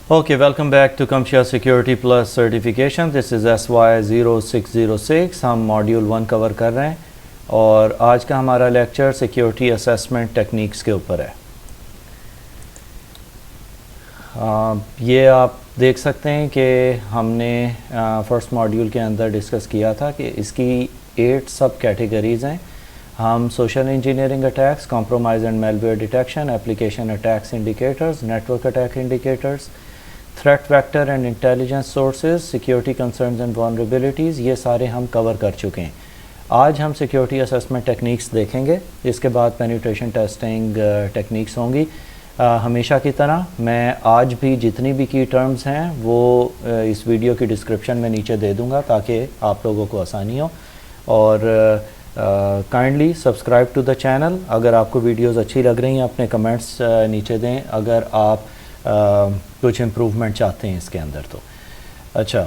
Okay, welcome back to CompTIA Security Plus Certification. This is SY0606. हम module 1 cover कर रहे हैं और आज का हमारा लेक्चर सिक्योरिटी असेसमेंट टेक्निक्स के ऊपर है। ये आप देख सकते हैं कि हमने फर्स्ट मॉड्यूल के अंदर डिस्कस किया था कि इसकी 8 सब कैटेगरीज़ हैं। हम social engineering attacks, compromise and malware detection, application attacks indicators, network attack indicators, threat vector and intelligence sources, security concerns and vulnerabilities, ये सारे हम कवर कर चुके हैं। आज हम सिक्योरिटी असेसमेंट टेक्निक्स देखेंगे, इसके बाद पेनिट्रेशन टेस्टिंग टेक्निक्स होंगी। हमेशा की तरह मैं आज भी जितनी भी की टर्म्स हैं वो इस वीडियो की डिस्क्रिप्शन में नीचे दे दूंगा ताकि आप लोगों को आसानी हो। और kindly subscribe to the channel. अगर आपको वीडियोस अच्छी लग रही हैं अपने कमेंट्स नीचे दें अगर आप कुछ इम्प्रूवमेंट चाहते हैं इसके अंदर तो। अच्छा,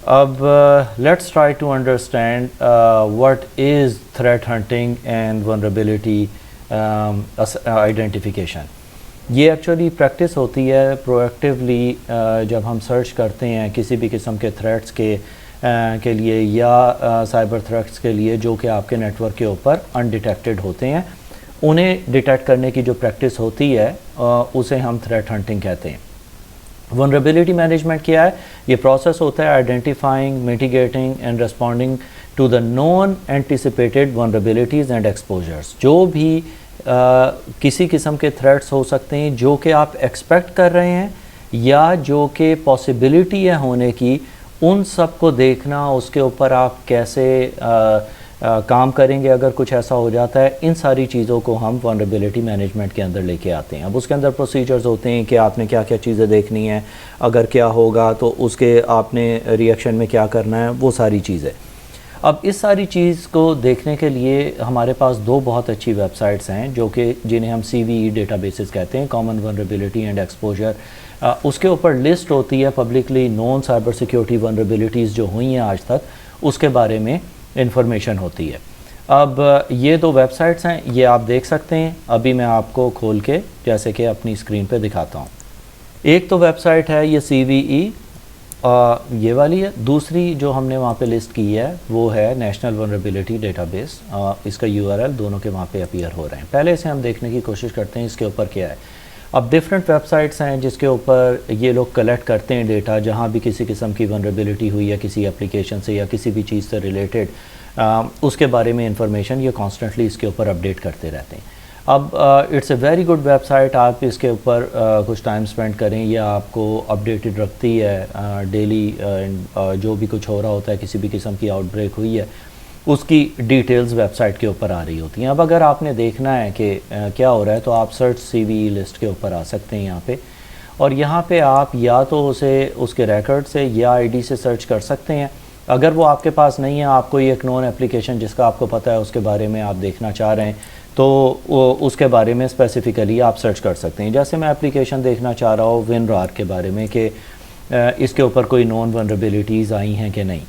अब let's try to understand what is threat hunting and vulnerability identification. ये एक्चुअली प्रैक्टिस होती है प्रोएक्टिवली जब हम सर्च करते हैं किसी भी किस्म के थ्रेट्स के लिए या साइबर थ्रेट्स के लिए जो कि आपके नेटवर्क के ऊपर अनडिटेक्टेड होते हैं, उन्हें डिटेक्ट करने की जो प्रैक्टिस होती है उसे हम थ्रेट हंटिंग कहते हैं। वल्नरेबिलिटी मैनेजमेंट क्या है? ये प्रोसेस होता है identifying, mitigating and responding to the non anticipated vulnerabilities and exposures. जो भी किसी किस्म के थ्रेट्स हो सकते हैं जो कि आप एक्सपेक्ट कर रहे हैं या जो कि पॉसिबिलिटी है होने की, उन सब को देखना, उसके ऊपर आप कैसे काम करेंगे अगर कुछ ऐसा हो जाता है। इन सारी चीज़ों को हम वल्नरेबिलिटी मैनेजमेंट के अंदर लेके आते हैं। अब उसके अंदर प्रोसीजर्स होते हैं कि आपने क्या क्या चीज़ें देखनी हैं, अगर क्या होगा तो उसके आपने रिएक्शन में क्या करना है, वो सारी चीज़ें। अब इस सारी चीज़ को देखने के लिए हमारे पास दो बहुत अच्छी वेबसाइट्स हैं जो कि जिन्हें हम CVE डेटाबेसेस कहते हैं, कॉमन वल्नरेबिलिटी एंड एक्सपोजर। उसके ऊपर लिस्ट होती है publicly non cyber security vulnerabilities जो हुई हैं आज तक, उसके बारे में इंफॉर्मेशन होती है। अब ये दो वेबसाइट्स हैं, ये आप देख सकते हैं। अभी मैं आपको खोल के जैसे कि अपनी स्क्रीन पे दिखाता हूँ। एक तो वेबसाइट है ये CVE, ये वाली है। दूसरी जो हमने वहाँ पे लिस्ट की है वो है नेशनल वल्नरेबिलिटी डेटाबेस। इसका URL दोनों के वहाँ पे अपीयर हो रहे हैं। पहले से हम देखने की कोशिश करते हैं इसके ऊपर क्या है। अब डिफरेंट वेबसाइट्स हैं जिसके ऊपर ये लोग कलेक्ट करते हैं डेटा, जहाँ भी किसी किस्म की वल्नरेबिलिटी हुई है किसी एप्लीकेशन से या किसी भी चीज़ से रिलेटेड, उसके बारे में इंफॉर्मेशन ये कॉन्स्टेंटली इसके ऊपर अपडेट करते रहते हैं। अब it's a very good website. आप इसके ऊपर कुछ टाइम स्पेंड करें, यह आपको अपडेटेड रखती है डेली। जो भी कुछ हो रहा होता है, किसी भी किस्म की आउटब्रेक हुई है, उसकी डिटेल्स वेबसाइट के ऊपर आ रही होती हैं। अब अगर आपने देखना है कि क्या हो रहा है तो आप सर्च CVE लिस्ट के ऊपर आ सकते हैं यहाँ पे, और यहाँ पे आप या तो उसे उसके रिकॉर्ड से या ID से सर्च कर सकते हैं। अगर वो आपके पास नहीं है, आपको एक नॉन एप्लीकेशन जिसका आपको पता है उसके बारे में आप देखना चाह रहे हैं, तो उसके बारे में स्पेसिफ़िकली आप सर्च कर सकते हैं। जैसे मैं एप्लीकेशन देखना चाह रहा हूँ WinRAR के बारे में कि इसके ऊपर कोई नॉन वल्नरेबिलिटीज़ आई हैं कि नहीं,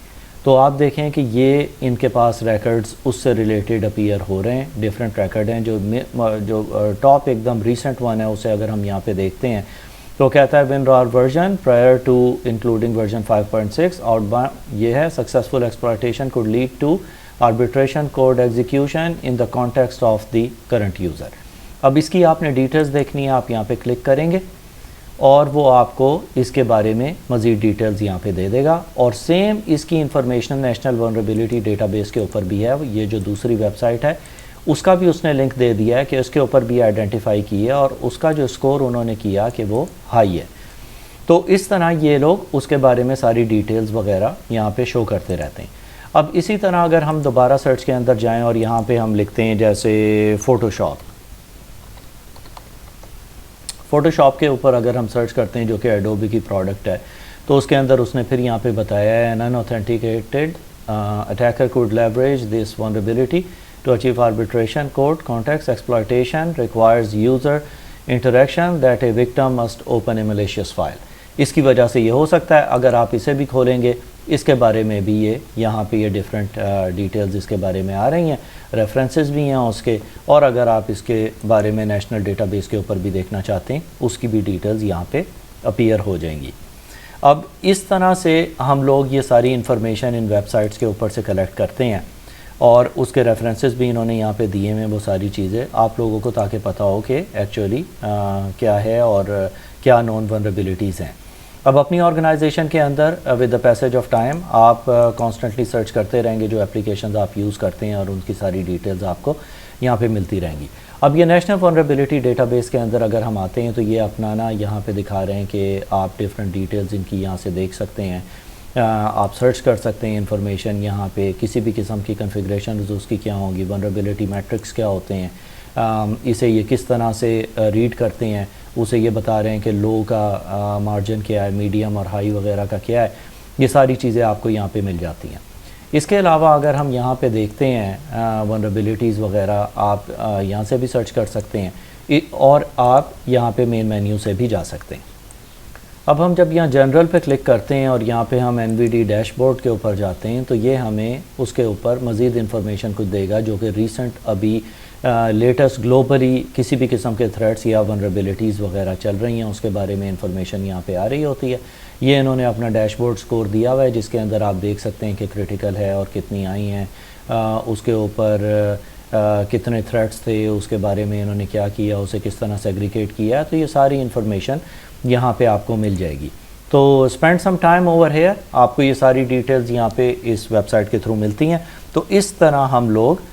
तो आप देखें कि ये इनके पास रिकॉर्ड्स उससे रिलेटेड अपीयर हो रहे हैं। डिफरेंट रिकॉर्ड हैं। जो टॉप एकदम रीसेंट वन है उसे अगर हम यहाँ पे देखते हैं तो कहता है WinRAR version prior to including version 5.6 outbound, ये है successful exploitation could lead to arbitration code execution in the context of the current user. अब इसकी आपने डिटेल्स देखनी है, आप यहाँ पे क्लिक करेंगे और वो आपको इसके बारे में मज़ीद डिटेल्स यहाँ पे दे देगा। और सेम इसकी इंफॉर्मेशन नेशनल वल्नरेबिलिटी डेटाबेस के ऊपर भी है। ये जो दूसरी वेबसाइट है उसका भी उसने लिंक दे दिया है कि उसके ऊपर भी आइडेंटिफाई की है और उसका जो स्कोर उन्होंने किया कि वो हाई है। तो इस तरह ये लोग उसके बारे में सारी डिटेल्स वगैरह यहाँ पे शो करते रहते हैं। अब इसी तरह अगर हम दोबारा सर्च के अंदर जाएँ और यहाँ पर हम लिखते हैं जैसे फ़ोटोशॉप के ऊपर अगर हम सर्च करते हैं जो कि एडोबी की प्रोडक्ट है, तो उसके अंदर उसने फिर यहाँ पे बताया है an unauthenticated attacker could leverage this vulnerability to achieve arbitration code context exploitation requires user interaction that a victim must open a malicious file. इसकी वजह से ये हो सकता है। अगर आप इसे भी खोलेंगे इसके बारे में भी ये यहाँ पे ये डिफरेंट डिटेल्स इसके बारे में आ रही हैं, रेफरेंसेस भी हैं उसके। और अगर आप इसके बारे में नेशनल डेटाबेस के ऊपर भी देखना चाहते हैं उसकी भी डिटेल्स यहाँ पे अपीयर हो जाएंगी। अब इस तरह से हम लोग ये सारी इंफॉर्मेशन इन वेबसाइट्स के ऊपर से कलेक्ट करते हैं और उसके रेफरेंसेस भी इन्होंने यहाँ पे दिए हैं, वो सारी चीज़ें आप लोगों को, ताकि पता हो कि एक्चुअली क्या है और क्या नॉन वनरेबिलिटीज़ हैं। अब अपनी ऑर्गेनाइजेशन के अंदर with the passage of time आप कॉन्स्टेंटली सर्च करते रहेंगे जो एप्लीकेशंस आप यूज़ करते हैं और उनकी सारी डिटेल्स आपको यहाँ पे मिलती रहेंगी। अब ये नेशनल वनरेबिलिटी डेटाबेस के अंदर अगर हम आते हैं तो ये अपना ना यहाँ पे दिखा रहे हैं कि आप डिफरेंट डिटेल्स इनकी यहाँ से देख सकते हैं, आप सर्च कर सकते हैं इंफॉर्मेशन यहाँ पे, किसी भी किस्म की कन्फिग्रेशन उसकी क्या होंगी, वनरेबिलिटी मैट्रिक्स क्या होते हैं, इसे ये किस तरह से रीड करते हैं, उसे ये बता रहे हैं कि लो का मार्जिन क्या है, मीडियम और हाई वगैरह का क्या है, ये सारी चीज़ें आपको यहाँ पे मिल जाती हैं। इसके अलावा अगर हम यहाँ पे देखते हैं वनरेबिलिटीज़ वगैरह, आप यहाँ से भी सर्च कर सकते हैं और आप यहाँ पे मेन मेन्यू से भी जा सकते हैं। अब हम जब यहाँ जनरल पे क्लिक करते हैं और यहाँ पे हम NVD डैशबोर्ड के ऊपर जाते हैं तो ये हमें उसके ऊपर मज़ीद इंफॉर्मेशन कुछ देगा जो कि रीसेंट अभी लेटेस्ट ग्लोबली किसी भी किस्म के थ्रेट्स या वनरेबिलिटीज़ वगैरह चल रही हैं उसके बारे में इंफॉर्मेशन यहाँ पे आ रही होती है। ये इन्होंने अपना डैशबोर्ड स्कोर दिया हुआ है जिसके अंदर आप देख सकते हैं कि क्रिटिकल है और कितनी आई हैं, उसके ऊपर कितने थ्रेट्स थे, उसके बारे में इन्होंने क्या किया, उसे किस तरह सेग्रीगेट किया, तो ये सारी इन्फॉर्मेशन यहाँ पे आपको मिल जाएगी। तो spend some time over here, आपको ये सारी डिटेल्स यहाँ पे इस वेबसाइट के थ्रू मिलती हैं। तो इस तरह हम लोग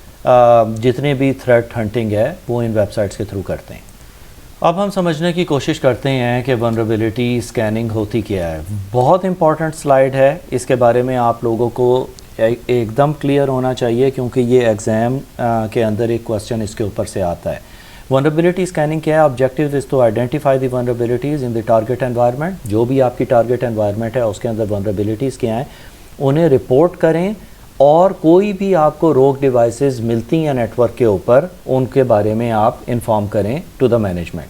जितने भी थ्रेट हंटिंग है वो इन वेबसाइट्स के थ्रू करते हैं। अब हम समझने की कोशिश करते हैं कि वनरेबिलिटी स्कैनिंग होती क्या है। बहुत इंपॉर्टेंट स्लाइड है, इसके बारे में आप लोगों को एकदम क्लियर होना चाहिए क्योंकि ये एग्ज़ाम के अंदर एक क्वेश्चन इसके ऊपर से आता है। वनरेबिलिटी स्कैनिंग क्या है? Objective is to identify the vulnerabilities in the target environment. जो भी आपकी टारगेट एनवायरनमेंट है उसके अंदर वनरेबिलिटीज़ क्या हैं उन्हें रिपोर्ट करें और कोई भी आपको रोग डिवाइसेस मिलती हैं नेटवर्क के ऊपर उनके बारे में आप इन्फॉर्म करें टू द मैनेजमेंट।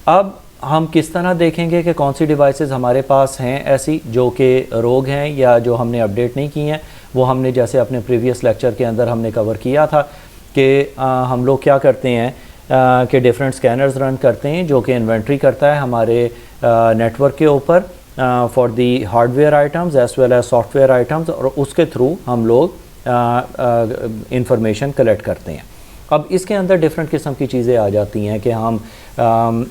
अब हम किस तरह देखेंगे कि कौन सी डिवाइसेस हमारे पास हैं ऐसी जो कि रोग हैं या जो हमने अपडेट नहीं की हैं। वो हमने जैसे अपने प्रीवियस लेक्चर के अंदर हमने कवर किया था कि हम लोग क्या करते हैं कि डिफरेंट स्कैनर्स रन करते हैं जो कि इन्वेंट्री करता है हमारे नेटवर्क के ऊपर for the hardware items as well as software items, और उसके थ्रू हम लोग इंफॉर्मेशन कलेक्ट करते हैं। अब इसके अंदर डिफरेंट किस्म की चीज़ें आ जाती हैं कि हम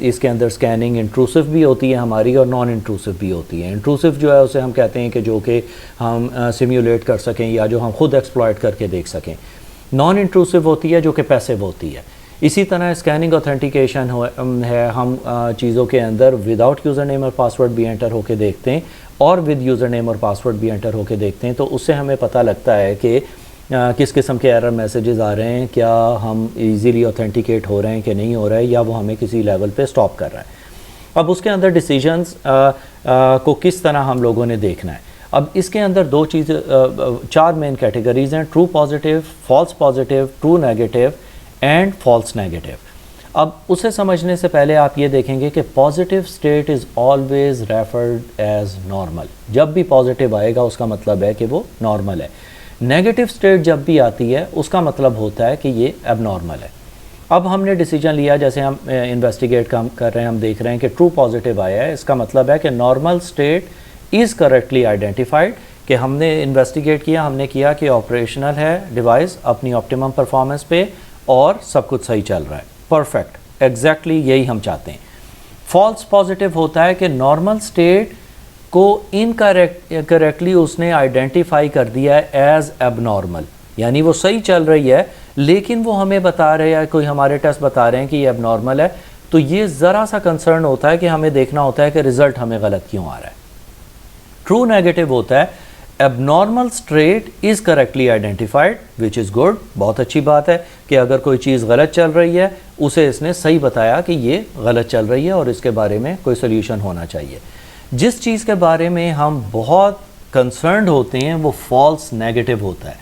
इसके अंदर स्कैनिंग इंट्रूसिव भी होती है हमारी और नॉन इंट्रूसिव भी होती है। इंट्रूसिव जो है उसे हम कहते हैं कि जो कि हम सिम्युलेट कर सकें या जो हम खुद एक्सप्लॉइट करके देख सकें। नॉन इंट्रूसिव होती है जो कि पैसिव होती है। इसी तरह स्कैनिंग ऑथेंटिकेशन है, हम चीज़ों के अंदर विदाउट यूज़र नेम और पासवर्ड भी एंटर होके देखते हैं और विद यूज़र नेम और पासवर्ड भी एंटर होके देखते हैं। तो उससे हमें पता लगता है कि किस किस्म के एरर मैसेजेस आ रहे हैं, क्या हम इजीली ऑथेंटिकेट हो रहे हैं कि नहीं हो रहा है, या वो हमें किसी लेवल पे स्टॉप कर रहा है। अब उसके अंदर डिसीजंस को किस तरह हम लोगों ने देखना है। अब इसके अंदर दो चीज़ चार मेन कैटेगरीज हैं, true positive, false positive, true negative and false negative. अब उसे समझने से पहले आप ये देखेंगे कि positive state is always referred as normal. जब भी पॉजिटिव आएगा उसका मतलब है कि वो नॉर्मल है। नेगेटिव स्टेट जब भी आती है उसका मतलब होता है कि ये एबनॉर्मल है। अब हमने डिसीजन लिया, जैसे हम इन्वेस्टिगेट कर रहे हैं, हम देख रहे हैं कि ट्रू पॉजिटिव आया है, इसका मतलब है कि normal state is correctly identified, कि हमने इन्वेस्टिगेट किया, हमने किया कि ऑपरेशनल है डिवाइस अपनी ऑप्टिमम परफॉर्मेंस पे और सब कुछ सही चल रहा है, परफेक्ट, एग्जैक्टली यही हम चाहते हैं। फॉल्स पॉजिटिव होता है कि नॉर्मल स्टेट को इनकरेक्टली उसने आइडेंटिफाई कर दिया है एज एबनॉर्मल, यानी वो सही चल रही है लेकिन वो हमें बता रहे हैं, कोई हमारे टेस्ट बता रहे हैं कि ये एबनॉर्मल है। तो ये ज़रा सा कंसर्न होता है कि हमें देखना होता है कि रिज़ल्ट हमें गलत क्यों आ रहा है। ट्रू नेगेटिव होता है abnormal state is correctly identified which is good, बहुत अच्छी बात है कि अगर कोई चीज़ गलत चल रही है उसे इसने सही बताया कि ये गलत चल रही है और इसके बारे में कोई सोल्यूशन होना चाहिए। जिस चीज़ के बारे में हम बहुत कंसर्न्ड होते हैं वो फॉल्स नेगेटिव होता है।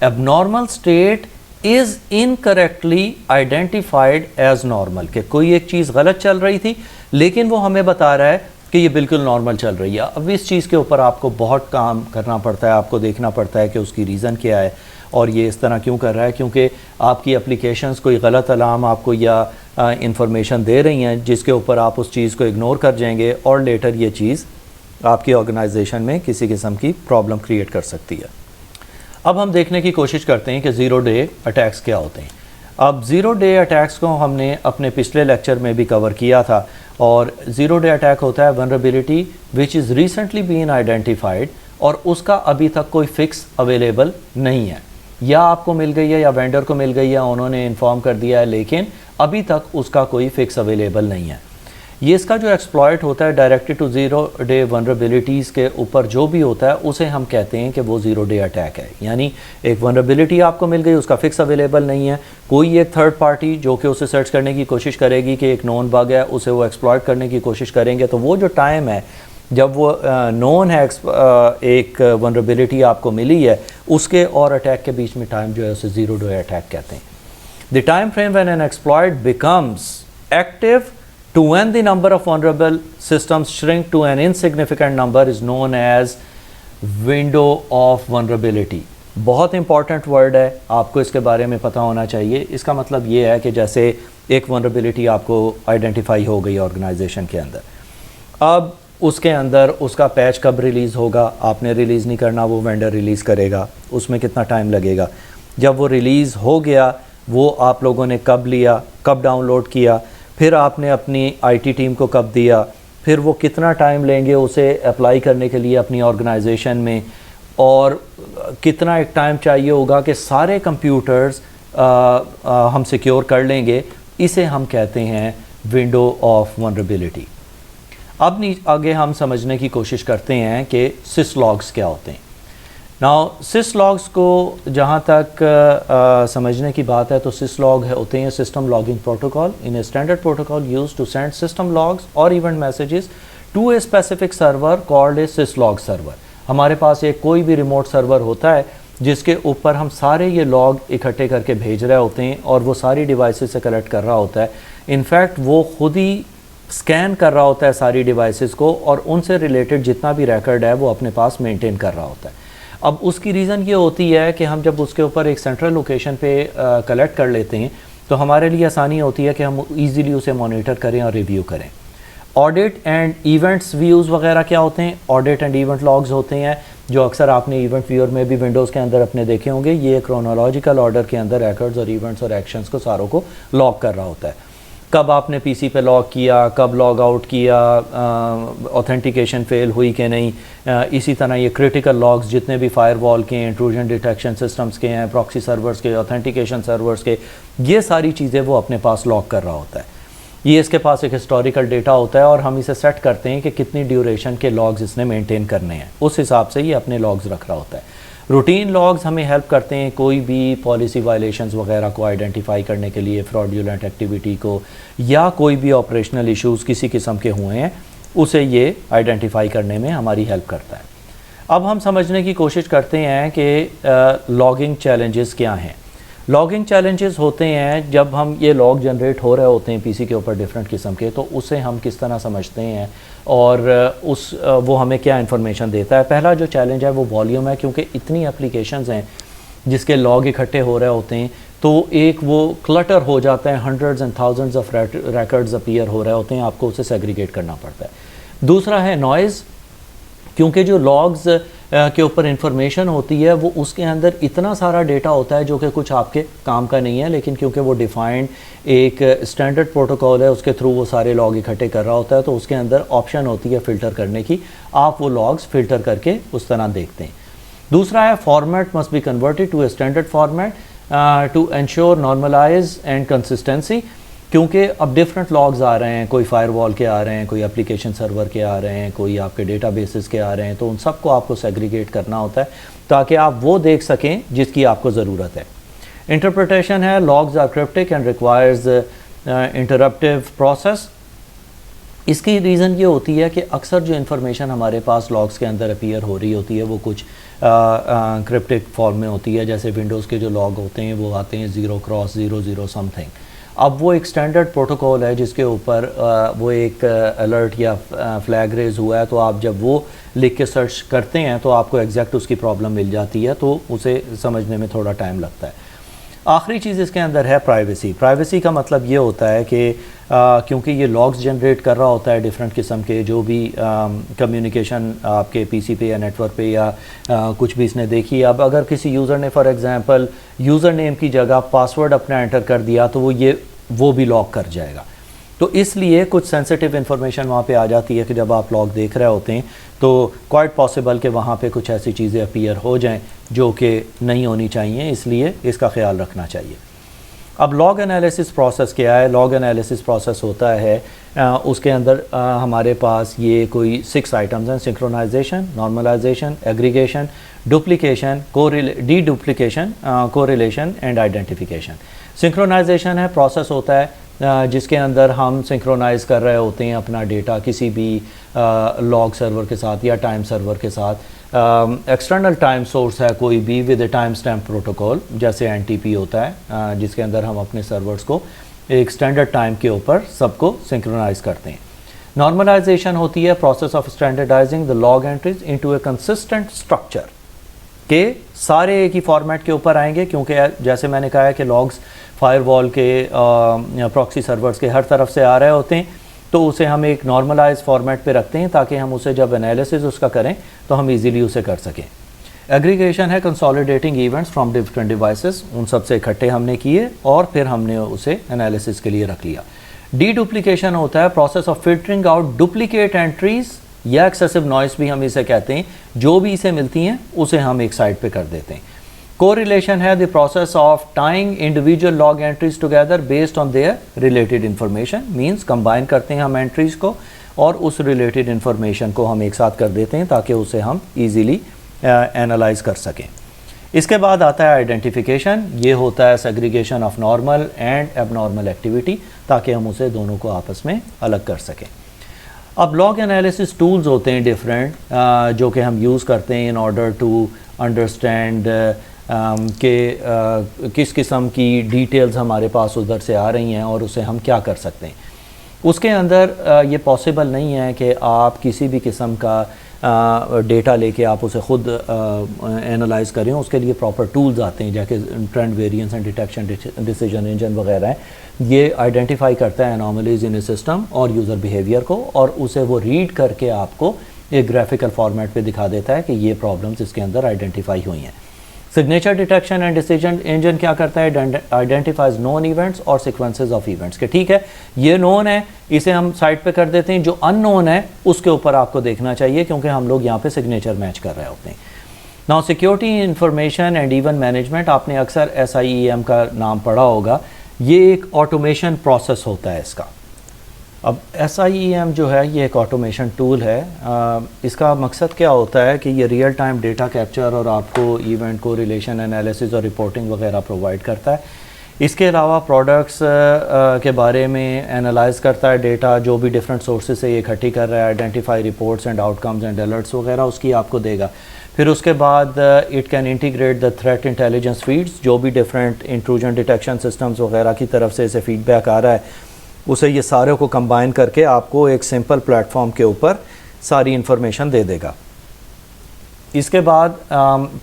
Abnormal state is incorrectly identified as normal, कि कोई एक चीज़ गलत चल रही थी लेकिन वो हमें बता रहा है कि ये बिल्कुल नॉर्मल चल रही है। अब इस चीज़ के ऊपर आपको बहुत काम करना पड़ता है, आपको देखना पड़ता है कि उसकी रीज़न क्या है और ये इस तरह क्यों कर रहा है, क्योंकि आपकी एप्लीकेशंस कोई गलत अलार्म आपको या इंफॉर्मेशन दे रही हैं जिसके ऊपर आप उस चीज़ को इग्नोर कर जाएंगे और लेटर ये चीज़ आपकी ऑर्गेनाइजेशन में किसी किस्म की प्रॉब्लम क्रिएट कर सकती है। अब हम देखने की कोशिश करते हैं कि ज़ीरो डे अटैक्स क्या होते हैं। अब ज़ीरो डे अटैक्स को हमने अपने पिछले लेक्चर में भी कवर किया था, और ज़ीरो डे अटैक होता है vulnerability which is recently been identified और उसका अभी तक कोई फिक्स अवेलेबल नहीं है, या आपको मिल गई है या वेंडर को मिल गई है, उन्होंने इन्फॉर्म कर दिया है, लेकिन अभी तक उसका कोई फिक्स अवेलेबल नहीं है। ये इसका जो एक्सप्लॉयट होता है directed to zero day vulnerabilities के ऊपर जो भी होता है उसे हम कहते हैं कि वो ज़ीरो डे अटैक है। यानी एक वनरेबिलिटी आपको मिल गई, उसका फिक्स अवेलेबल नहीं है, कोई एक थर्ड पार्टी जो कि उसे सर्च करने की कोशिश करेगी कि एक नोन बग है, उसे वो एक्सप्लॉयट करने की कोशिश करेंगे, तो वो जो टाइम है जब वो नोन है एक वनरेबिलिटी आपको मिली है उसके और अटैक के बीच में टाइम जो है उसे ज़ीरो डे अटैक कहते हैं। The time frame when an exploit becomes active to when the number of vulnerable systems shrink to an insignificant number is known as window of vulnerability। बहुत important word है, आपको इसके बारे में पता होना चाहिए। इसका मतलब ये है कि जैसे एक वनरेबिलिटी आपको आइडेंटिफाई हो गई ऑर्गेनाइजेशन के अंदर, अब उसके अंदर उसका पैच कब रिलीज़ होगा, आपने रिलीज़ नहीं करना, वो वेंडर रिलीज़ करेगा, उसमें कितना टाइम लगेगा, जब वो रिलीज़ हो गया वो आप लोगों ने कब लिया, कब डाउनलोड किया, फिर आपने अपनी आईटी टीम को कब दिया, फिर वो कितना टाइम लेंगे उसे अप्लाई करने के लिए अपनी ऑर्गेनाइजेशन में, और कितना एक टाइम चाहिए होगा कि सारे कंप्यूटर्स हम सिक्योर कर लेंगे, इसे हम कहते हैं विंडो ऑफ वनरेबिलिटी। अब आगे हम समझने की कोशिश करते हैं कि सिसलॉग्स क्या होते हैं। नाउ सिसलॉग्स को जहाँ तक समझने की बात है तो सिसलॉग होते हैं system logging protocol in a standard protocol used to send system logs और event messages to a specific server called a syslog server. हमारे पास एक कोई भी रिमोट सर्वर होता है जिसके ऊपर हम सारे ये लॉग इकट्ठे करके भेज रहे होते हैं और वो सारी डिवाइसेस से कलेक्ट कर रहा होता है। इनफैक्ट वो खुद ही स्कैन कर रहा होता है सारी डिवाइसेस को और उनसे रिलेटेड जितना भी रिकॉर्ड है वो अपने पास मेंटेन कर रहा होता है। अब उसकी रीज़न ये होती है कि हम जब उसके ऊपर एक सेंट्रल लोकेशन पे कलेक्ट कर लेते हैं तो हमारे लिए आसानी होती है कि हम इजीली उसे मॉनिटर करें और रिव्यू करें। ऑडिट एंड इवेंट्स व्यूज़ वगैरह क्या होते हैं? ऑडिट एंड इवेंट लॉग्स होते हैं जो अक्सर आपने इवेंट व्यूअर में भी विंडोज़ के अंदर अपने देखे होंगे। ये क्रोनोलॉजिकल ऑर्डर के अंदर रिकॉर्ड्स और इवेंट्स और एक्शंस को सारों को लॉग कर रहा होता है। कब आपने पीसी पे लॉग किया, कब लॉग आउट किया, ऑथेंटिकेशन फेल हुई कि नहीं, इसी तरह ये क्रिटिकल लॉग्स जितने भी फायरवॉल के, इंट्रूजन डिटेक्शन सिस्टम्स के हैं, प्रॉक्सी सर्वर्स के, ऑथेंटिकेशन सर्वर्स के, ये सारी चीज़ें वो अपने पास लॉग कर रहा होता है। ये इसके पास एक हिस्टोरिकल डेटा होता है और हम इसे सेट करते हैं कि कितनी ड्यूरेशन के लॉग्स इसने मेंटेन करने हैं, उस हिसाब से ये अपने लॉग्स रख रहा होता है। रूटीन लॉग्स हमें हेल्प करते हैं कोई भी पॉलिसी वायलेशंस वगैरह को आइडेंटिफाई करने के लिए, फ्रॉडुलेंट एक्टिविटी को, या कोई भी ऑपरेशनल इश्यूज़ किसी किस्म के हुए हैं उसे ये आइडेंटिफाई करने में हमारी हेल्प करता है। अब हम समझने की कोशिश करते हैं कि लॉगिंग चैलेंजेस क्या हैं। लॉगिंग चैलेंजेस होते हैं जब हम ये लॉग जनरेट हो रहे होते हैं पीसी के ऊपर डिफरेंट किस्म के, तो उसे हम किस तरह समझते हैं और वो हमें क्या इन्फॉर्मेशन देता है। पहला जो चैलेंज है वो वॉल्यूम है, क्योंकि इतनी एप्लीकेशंस हैं जिसके लॉग इकट्ठे हो रहे होते हैं तो एक वो क्लटर हो जाता है, hundreds and thousands of records appear हो रहे होते हैं, आपको उसे सेग्रीगेट करना पड़ता है। दूसरा है नॉइज़, क्योंकि जो लॉग्स के ऊपर इंफॉर्मेशन होती है वो उसके अंदर इतना सारा डेटा होता है जो कि कुछ आपके काम का नहीं है, लेकिन क्योंकि वो डिफाइंड एक स्टैंडर्ड प्रोटोकॉल है उसके थ्रू वो सारे लॉग इकट्ठे कर रहा होता है, तो उसके अंदर ऑप्शन होती है फ़िल्टर करने की, आप वो लॉग्स फ़िल्टर करके उस तरह देखते हैं। दूसरा है format must be converted to a standard format to ensure normalise and consistency, क्योंकि अब डिफरेंट लॉग्स आ रहे हैं, कोई फायरवॉल के आ रहे हैं, कोई एप्लीकेशन सर्वर के आ रहे हैं, कोई आपके डेटाबेसेस के आ रहे हैं, तो उन सबको आपको सेग्रीगेट करना होता है ताकि आप वो देख सकें जिसकी आपको ज़रूरत है। इंटरप्रिटेशन है logs are cryptic and requires interpretive process. इसकी रीज़न ये होती है कि अक्सर जो इन्फॉर्मेशन हमारे पास लॉग्स के अंदर अपीयर हो रही होती है वो कुछ क्रिप्टिक फॉर्म में होती है। जैसे विंडोज़ के जो लॉग होते हैं वो आते हैं 0x00 समथिंग, अब वो एक स्टैंडर्ड प्रोटोकॉल है जिसके ऊपर वो एक अलर्ट या फ्लैग रेज हुआ है, तो आप जब वो लिख के सर्च करते हैं तो आपको एग्जैक्ट उसकी प्रॉब्लम मिल जाती है, तो उसे समझने में थोड़ा टाइम लगता है। आखिरी चीज़ इसके अंदर है प्राइवेसी। प्राइवेसी का मतलब ये होता है कि क्योंकि ये लॉग्स जनरेट कर रहा होता है डिफरेंट किस्म के, जो भी कम्युनिकेशन आपके पीसी पे या नेटवर्क पे या कुछ भी इसने देखी। अब अगर किसी यूज़र ने फॉर एग्जांपल यूज़र नेम की जगह पासवर्ड अपना एंटर कर दिया तो वो भी लॉक कर जाएगा। तो इसलिए कुछ सेंसिटिव इन्फॉर्मेशन वहाँ पे आ जाती है कि जब आप लॉग देख रहे होते हैं तो क्वाइट पॉसिबल कि वहाँ पे कुछ ऐसी चीज़ें अपीयर हो जाएं जो कि नहीं होनी चाहिए, इसलिए इसका ख्याल रखना चाहिए। अब लॉग एनालिसिस प्रोसेस क्या है? लॉग एनालिसिस प्रोसेस होता है उसके अंदर हमारे पास ये कोई 6 आइटम्स हैं: synchronization, normalization, aggregation, duplication, deduplication, correlation and identification. Synchronization है प्रोसेस होता है जिसके अंदर हम सिंक्रोनाइज़ कर रहे होते हैं अपना डेटा किसी भी लॉग सर्वर के साथ या टाइम सर्वर के साथ। एक्सटर्नल टाइम सोर्स है कोई भी विद टाइम स्टैम्प प्रोटोकॉल, जैसे NTP होता है जिसके अंदर हम अपने सर्वर्स को एक स्टैंडर्ड टाइम के ऊपर सबको सिंक्रोनाइज़ करते हैं। नॉर्मलाइजेशन होती है process of standardising the log entries into A consistent structure, के सारे एक ही फॉर्मेट के ऊपर आएंगे, क्योंकि जैसे मैंने कहा है कि लॉग्स फायरवॉल के प्रॉक्सी सर्वर्स के हर तरफ से आ रहे होते हैं, तो उसे हम एक नॉर्मलाइज फॉर्मेट पे रखते हैं ताकि हम उसे जब एनालिसिस उसका करें तो हम इजीली उसे कर सकें। एग्रीगेशन है consolidating events from different devices, उन सब से इकट्ठे हमने किए और फिर हमने उसे एनालिसिस के लिए रख लिया। डीडुप्लीकेशन होता है process of filtering out duplicate entries या एक्सेसिव नॉइस भी हम इसे कहते हैं, जो भी इसे मिलती हैं उसे हम एक साइड पे कर देते हैं। कोरिलेशन है the process of tying individual log entries together based on their related information, means combine करते हैं हम एंट्रीज को और उस रिलेटेड इन्फॉर्मेशन को हम एक साथ कर देते हैं ताकि उसे हम इजीली एनालाइज कर सकें। इसके बाद आता है आइडेंटिफिकेशन, ये होता है segregation of normal and abnormal activity, ताकि हम उसे दोनों को आपस में अलग कर सकें। अब लॉग एनालिसिस टूल्स होते हैं डिफरेंट जो कि हम यूज़ करते हैं इन ऑर्डर टू अंडरस्टैंड कि किस किस्म की डिटेल्स हमारे पास उधर से आ रही हैं और उसे हम क्या कर सकते हैं। उसके अंदर ये पॉसिबल नहीं है कि आप किसी भी किस्म का डेटा लेके आप उसे खुद एनालाइज करें, उसके लिए प्रॉपर टूल्स आते हैं जैसे trend variance and detection decision engine वगैरह है। ये आइडेंटिफाई करता है एनॉमलीज इन ए सिस्टम और यूज़र बिहेवियर को, और उसे वो रीड करके आपको एक ग्राफिकल फॉर्मेट पे दिखा देता है कि ये प्रॉब्लम्स इसके अंदर आइडेंटिफाई हुई हैं। Signature detection and decision engine क्या करता है? आइडेंटिफाइज नोन इवेंट्स और सीक्वेंसेस ऑफ इवेंट्स के, ठीक है ये नोन है, इसे हम साइड पे कर देते हैं, जो अननोन है उसके ऊपर आपको देखना चाहिए क्योंकि हम लोग यहाँ पे सिग्नेचर मैच कर रहे होते हैं। Now security information and event management, आपने अक्सर SIEM का नाम पढ़ा होगा, ये एक ऑटोमेशन प्रोसेस होता है इसका। अब SIEM जो है ये एक ऑटोमेशन टूल है। इसका मकसद क्या होता है कि ये रियल टाइम डेटा कैप्चर और आपको इवेंट को रिलेशन एनालिसिस और रिपोर्टिंग वगैरह प्रोवाइड करता है। इसके अलावा प्रोडक्ट्स के बारे में एनालाइज करता है डेटा जो भी डिफरेंट सोर्सेज से ये इकट्ठी कर रहा है, identify reports and outcomes and alerts वगैरह उसकी आपको देगा। फिर उसके बाद it can integrate the threat intelligence feeds, जो भी डिफरेंट इंट्रूजन डिटेक्शन सिस्टम्स वगैरह की तरफ से इसे फीडबैक आ रहा है उसे ये सारे को कंबाइन करके आपको एक सिंपल प्लेटफॉर्म के ऊपर सारी इन्फॉर्मेशन दे देगा। इसके बाद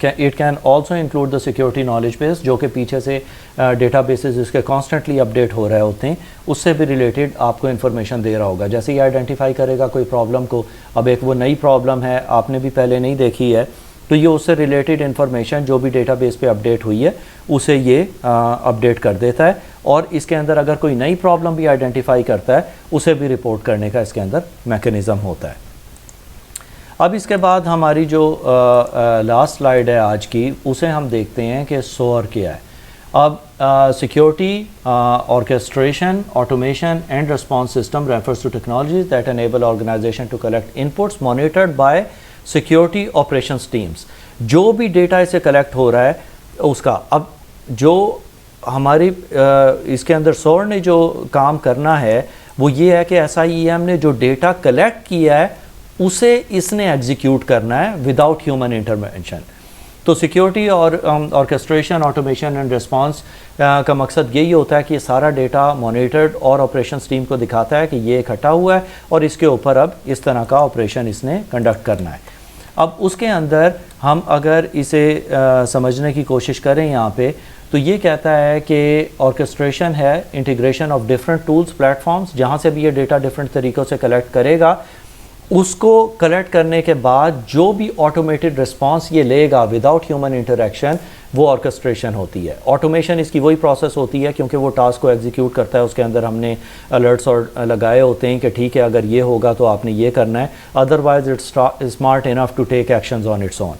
it can also include the security knowledge base, जो कि पीछे से डेटा बेसिस इसके कॉन्स्टेंटली अपडेट हो रहे होते हैं, उससे भी रिलेटेड आपको इन्फॉर्मेशन दे रहा होगा। जैसे ये आइडेंटिफाई करेगा कोई प्रॉब्लम को, अब एक वो नई प्रॉब्लम है आपने भी पहले नहीं देखी है, तो ये उससे रिलेटेड इन्फॉर्मेशन जो भी डेटाबेस पे अपडेट हुई है उसे ये अपडेट कर देता है, और इसके अंदर अगर कोई नई प्रॉब्लम भी आइडेंटिफाई करता है उसे भी रिपोर्ट करने का इसके अंदर मैकेनिज़्म होता है। अब इसके बाद हमारी जो लास्ट स्लाइड है आज की, उसे हम देखते हैं कि SOAR क्या है। अब security orchestration automation and response system refers to technologies that enable organisation to collect inputs monitored by security operations teams. जो भी डेटा इसे कलेक्ट हो रहा है उसका, अब जो हमारी इसके अंदर SOAR ने जो काम करना है वो ये है कि SIEM ने जो डेटा कलेक्ट किया है उसे इसने एग्जीक्यूट करना है विदाउट ह्यूमन इंटरवेंशन। तो सिक्योरिटी और ऑर्केस्ट्रेशन, ऑटोमेशन एंड रिस्पांस का मकसद यही होता है कि ये सारा डेटा मॉनिटर्ड और ऑपरेशंस टीम को दिखाता है कि ये इकट्ठा हुआ है और इसके ऊपर अब इस तरह का ऑपरेशन इसने कंडक्ट करना है। अब उसके अंदर हम अगर इसे समझने की कोशिश करें यहाँ पे, तो ये कहता है कि ऑर्केस्ट्रेशन है integration of different tools platforms, जहाँ से भी ये डेटा डिफरेंट तरीक़ों से कलेक्ट करेगा, उसको कलेक्ट करने के बाद जो भी ऑटोमेटेड रिस्पांस ये लेगा विदाउट ह्यूमन इंटरेक्शन, वो ऑर्केस्ट्रेशन होती है। ऑटोमेशन इसकी वही प्रोसेस होती है क्योंकि वो टास्क को एग्जीक्यूट करता है, उसके अंदर हमने अलर्ट्स और लगाए होते हैं कि ठीक है अगर ये होगा तो आपने ये करना है, otherwise it's smart enough to take actions on its own.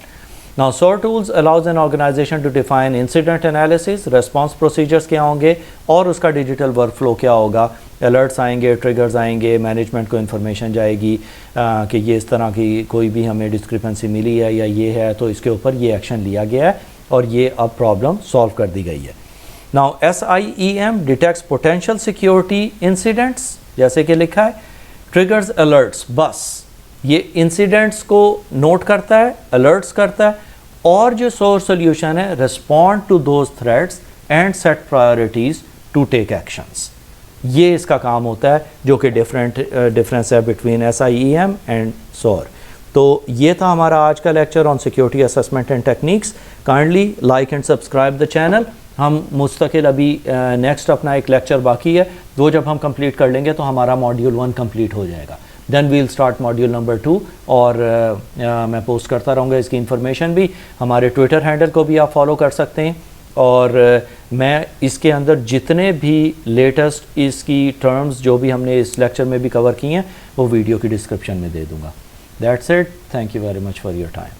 Now SOAR tools allows an organization to define incident analysis, response procedures क्या होंगे और उसका डिजिटल वर्कफ्लो क्या होगा। अलर्ट्स आएंगे, ट्रिगर्स आएंगे, मैनेजमेंट को इन्फॉर्मेशन जाएगी कि ये इस तरह की कोई भी हमें डिस्क्रिपेंसी मिली है या ये है तो इसके ऊपर ये एक्शन लिया गया है और ये अब प्रॉब्लम सॉल्व कर दी गई है। Now SIEM detects potential security incidents, जैसे कि लिखा है, ट्रिगर्स अलर्ट्स, बस ये इंसिडेंट्स को नोट करता है, अलर्ट्स करता है, और जो SOAR सोल्यूशन है respond to those threats and set priorities to take actions. ये इसका काम होता है जो कि डिफरेंस है बिटवीन SIEM एंड SOAR। तो ये था हमारा आज का lecture on security assessment and techniques. Kindly like and subscribe the channel. हम मुस्तकिल अभी नेक्स्ट अपना एक लेक्चर बाकी है, वो जब हम कंप्लीट कर लेंगे तो हमारा मॉड्यूल 1 कंप्लीट हो जाएगा। Then we'll start module number 2 और मैं पोस्ट करता रहूँगा इसकी इन्फॉर्मेशन भी। हमारे ट्विटर हैंडल को भी आप फॉलो कर सकते हैं और मैं इसके अंदर जितने भी लेटेस्ट इसकी टर्म्स जो भी हमने इस लेक्चर में भी कवर किए हैं वो वीडियो की डिस्क्रिप्शन में दे दूँगा। That's it, thank you very much for your time.